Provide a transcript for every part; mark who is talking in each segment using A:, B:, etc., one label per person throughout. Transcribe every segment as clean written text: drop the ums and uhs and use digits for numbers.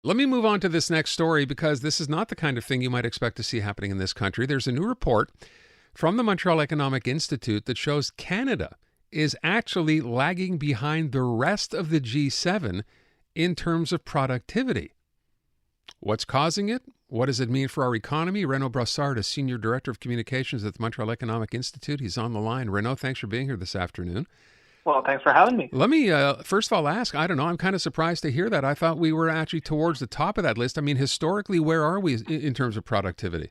A: Let me move on to this next story because this is not the kind of thing you might expect to see happening in this country. There's a new report from the Montreal Economic Institute that shows Canada is actually lagging behind the rest of the G7 in terms of productivity. What's causing it? What does it mean for our economy? RENAUD BROSSARD is Senior Director of Communications at the Montreal Economic Institute. He's on the line. RENAUD, thanks for being here this afternoon.
B: Well, thanks for having me.
A: Let me first of all ask, I don't know, I'm kind of surprised to hear that. I thought we were actually towards the top of that list. I mean, historically, where are we in terms of productivity?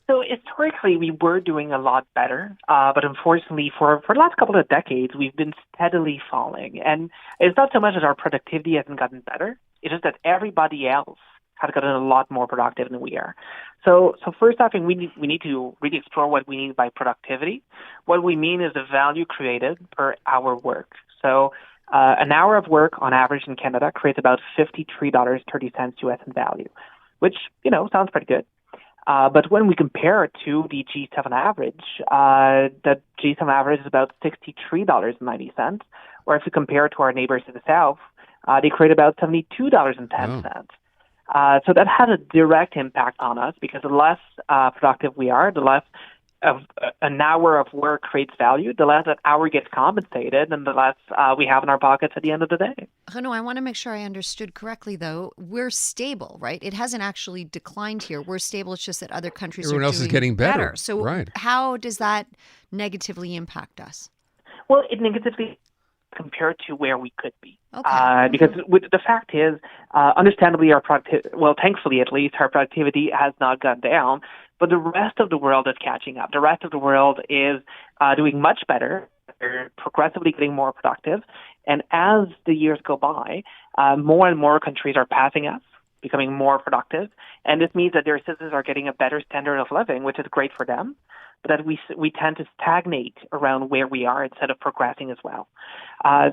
B: So historically, we were doing a lot better, but unfortunately, for the last couple of decades, we've been steadily falling. And it's not so much that our productivity hasn't gotten better; it's just that everybody else has gotten a lot more productive than we are. So first off, we need to really explore what we mean by productivity. What we mean is the value created per hour work. So an hour of work on average in Canada creates about $53.30 US in value, which, sounds pretty good. But when we compare it to the G7 average, the G7 average is about $63.90. Or if we compare it to our neighbors to the south, they create about $72.10. So that has a direct impact on us because the less productive we are, the less of an hour of work creates value, the less that hour gets compensated, and the less we have in our pockets at the end of the day.
C: Renaud, I want to make sure I understood correctly, though. We're stable, right? It hasn't actually declined here. We're stable. It's just that other countries
A: Everyone
C: are
A: else
C: doing
A: is getting better.
C: So
A: right.
C: How does that negatively impact us?
B: Well, it negatively compared to where we could be.
C: Okay.
B: Because the fact is, understandably, thankfully at least, our productivity has not gone down, but the rest of the world is catching up. The rest of the world is doing much better. They're progressively getting more productive. And as the years go by, more and more countries are passing us, becoming more productive. And this means that their citizens are getting a better standard of living, which is great for them, but that we tend to stagnate around where we are instead of progressing as well.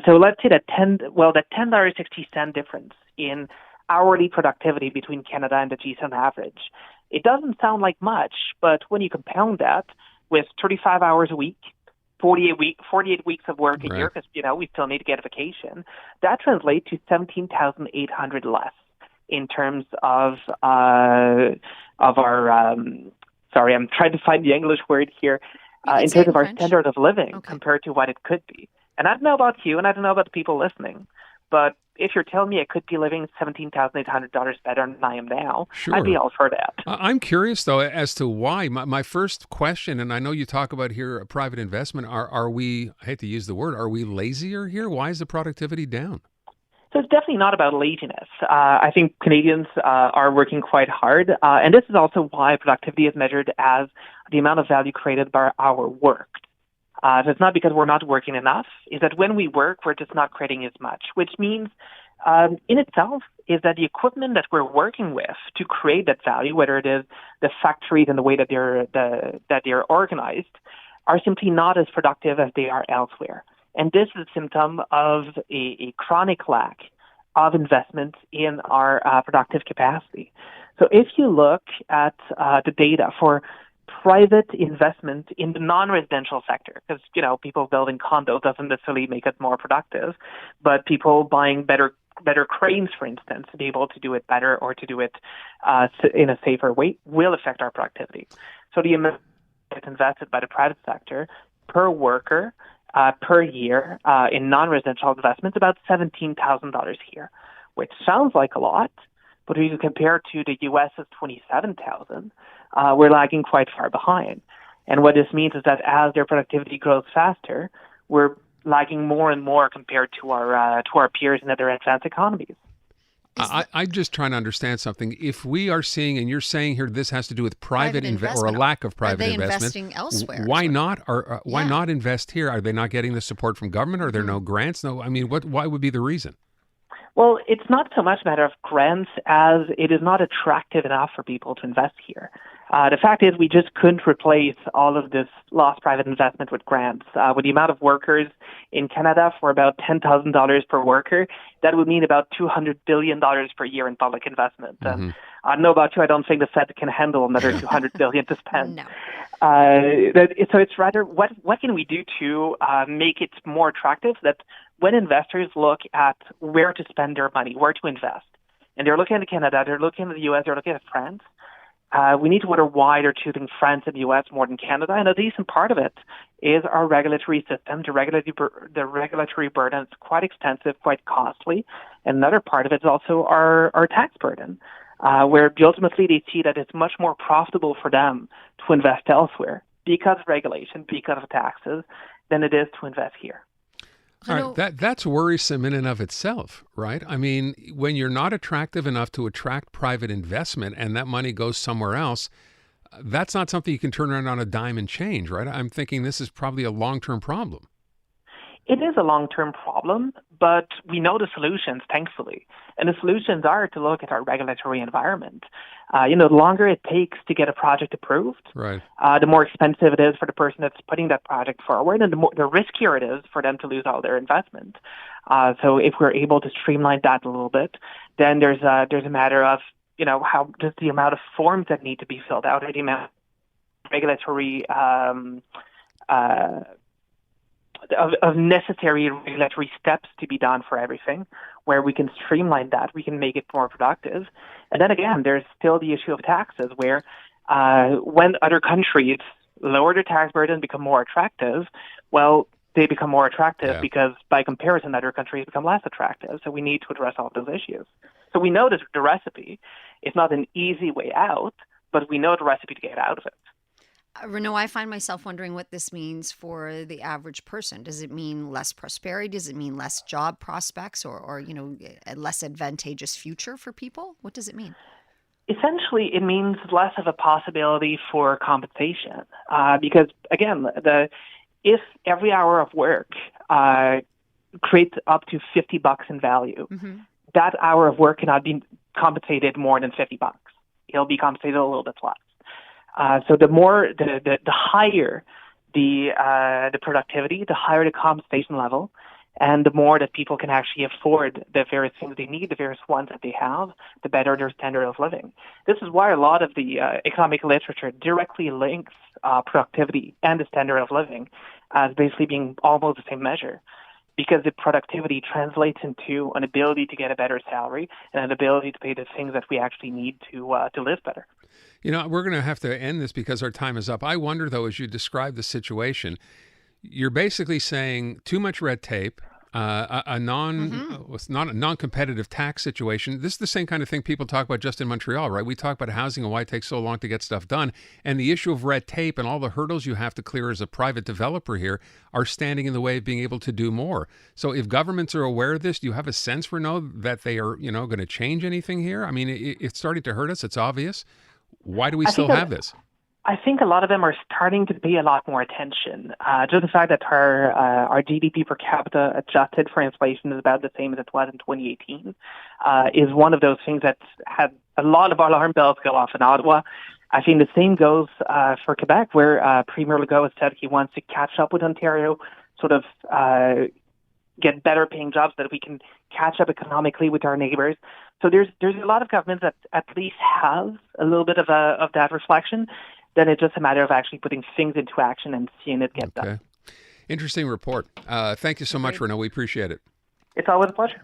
B: So let's say that $10.60 difference in hourly productivity between Canada and the G7 average, it doesn't sound like much, but when you compound that with 35 hours a week, 48 weeks of work a year, because we still need to get a vacation, that translates to 17,800 less in terms of our. Sorry, I'm trying to find the English word here. In terms of our standard of living compared to what it could be. And I don't know about you, and I don't know about the people listening, but if you're telling me I could be living $17,800 better than I am now,
A: sure,
B: I'd be all for that.
A: I'm curious, though, as to why. My first question, and I know you talk about here private investment, are we, I hate to use the word, are we lazier here? Why is the productivity down?
B: So it's definitely not about laziness. I think Canadians are working quite hard, and this is also why productivity is measured as the amount of value created by our work. So it's not because we're not working enough. It's that when we work, we're just not creating as much, which means in itself is that the equipment that we're working with to create that value, whether it is the factories and the way that they're organized, are simply not as productive as they are elsewhere. And this is a symptom of a chronic lack of investment in our productive capacity. So if you look at the data for private investment in the non-residential sector, because, people building condos doesn't necessarily make us more productive, but people buying better cranes, for instance, to be able to do it better or to do it in a safer way will affect our productivity. So the amount that's invested by the private sector per worker per year in non-residential investments, about $17,000 here, which sounds like a lot, but if you compare to the U.S.'s $27,000, we're lagging quite far behind. And what this means is that as their productivity grows faster, we're lagging more and more compared to our peers in other advanced economies.
A: I'm just trying to understand something. If we are seeing, and you're saying here, this has to do with private investment or a lack of private investment.
C: Are they investing elsewhere?
A: Why not? Or why not invest here? Are they not getting the support from government? Are there no grants? No. I mean, why would be the reason?
B: Well, it's not so much a matter of grants as it is not attractive enough for people to invest here. The fact is we just couldn't replace all of this lost private investment with grants. With the amount of workers in Canada for about $10,000 per worker, that would mean about $200 billion per year in public investment. And I don't know about you, I don't think the Fed can handle another $200 billion to spend.
C: No.
B: So it's rather, what can we do to make it more attractive that when investors look at where to spend their money, where to invest, and they're looking at Canada, they're looking at the US, they're looking at France. We need to wonder why they're choosing France and the US more than Canada. And a decent part of it is our regulatory system. The regulatory burden is quite extensive, quite costly. And another part of it is also our tax burden, where ultimately they see that it's much more profitable for them to invest elsewhere because of regulation, because of taxes, than it is to invest here.
A: All right, that's worrisome in and of itself, right? I mean, when you're not attractive enough to attract private investment and that money goes somewhere else, that's not something you can turn around on a dime and change, right? I'm thinking this is probably a long-term problem.
B: It is a long-term problem, but we know the solutions, thankfully. And the solutions are to look at our regulatory environment. The longer it takes to get a project approved,
A: right,
B: the more expensive it is for the person that's putting that project forward, and the riskier it is for them to lose all their investment. So if we're able to streamline that a little bit, then there's a matter of, how just the amount of forms that need to be filled out, or the amount of regulatory of necessary regulatory steps to be done for everything, where we can streamline that, we can make it more productive. And then again, there's still the issue of taxes, where when other countries lower their tax burden, become more attractive, well, they become more attractive because by comparison, other countries become less attractive. So we need to address all those issues. So we know the recipe. It's not an easy way out, but we know the recipe to get out of it.
C: Renaud, I find myself wondering what this means for the average person. Does it mean less prosperity? Does it mean less job prospects or a less advantageous future for people? What does it mean?
B: Essentially, it means less of a possibility for compensation. Because, again, if every hour of work creates up to $50 in value, that hour of work cannot be compensated more than $50. It'll be compensated a little bit less. So the higher the productivity, the higher the compensation level, and the more that people can actually afford the various things they need, the various wants that they have, the better their standard of living. This is why a lot of the economic literature directly links productivity and the standard of living as basically being almost the same measure, because the productivity translates into an ability to get a better salary and an ability to pay the things that we actually need to live better.
A: We're going to have to end this because our time is up. I wonder, though, as you describe the situation, you're basically saying too much red tape, not a non-competitive tax situation. This is the same kind of thing people talk about just in Montreal, right? We talk about housing and why it takes so long to get stuff done. And the issue of red tape and all the hurdles you have to clear as a private developer here are standing in the way of being able to do more. So if governments are aware of this, do you have a sense, Renaud, that they are, going to change anything here? I mean, it's starting to hurt us. It's obvious. Why do we still have this?
B: I think a lot of them are starting to pay a lot more attention. Just the fact that our GDP per capita adjusted for inflation is about the same as it was in 2018 is one of those things that had a lot of alarm bells go off in Ottawa. I think the same goes for Quebec, where Premier Legault has said he wants to catch up with Ontario, sort of get better paying jobs so that we can catch up economically with our neighbors. So there's a lot of governments that at least have a little bit of that reflection. Then it's just a matter of actually putting things into action and seeing it get done.
A: Interesting report. Thank you so much, Renaud. We appreciate it.
B: It's always a pleasure.